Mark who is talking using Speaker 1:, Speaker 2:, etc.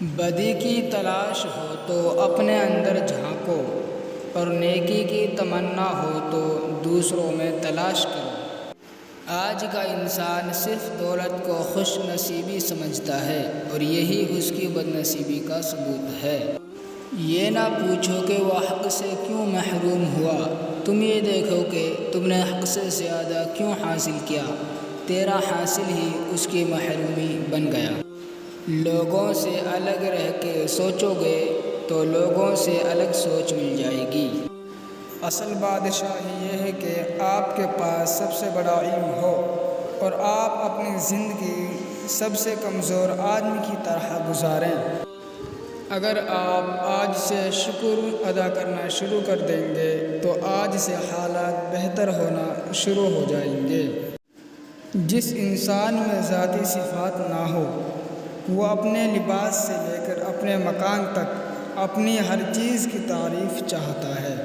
Speaker 1: بدی کی تلاش ہو تو اپنے اندر جھانکو، اور نیکی کی تمنا ہو تو دوسروں میں تلاش کرو۔ آج کا انسان صرف دولت کو خوش نصیبی سمجھتا ہے، اور یہی اس کی بد نصیبی کا ثبوت ہے۔ یہ نہ پوچھو کہ وہ حق سے کیوں محروم ہوا، تم یہ دیکھو کہ تم نے حق سے زیادہ کیوں حاصل کیا، تیرا حاصل ہی اس کی محرومی بن گیا۔ لوگوں سے الگ رہ کے سوچو گے تو لوگوں سے الگ سوچ مل جائے گی۔
Speaker 2: اصل بادشاہی یہ ہے کہ آپ کے پاس سب سے بڑا علم ہو، اور آپ اپنی زندگی سب سے کمزور آدمی کی طرح گزاریں۔ اگر آپ آج سے شکر ادا کرنا شروع کر دیں گے تو آج سے حالات بہتر ہونا شروع ہو جائیں گے۔ جس انسان میں ذاتی صفات نہ ہو، وہ اپنے لباس سے لے کر اپنے مکان تک اپنی ہر چیز کی تعریف چاہتا ہے۔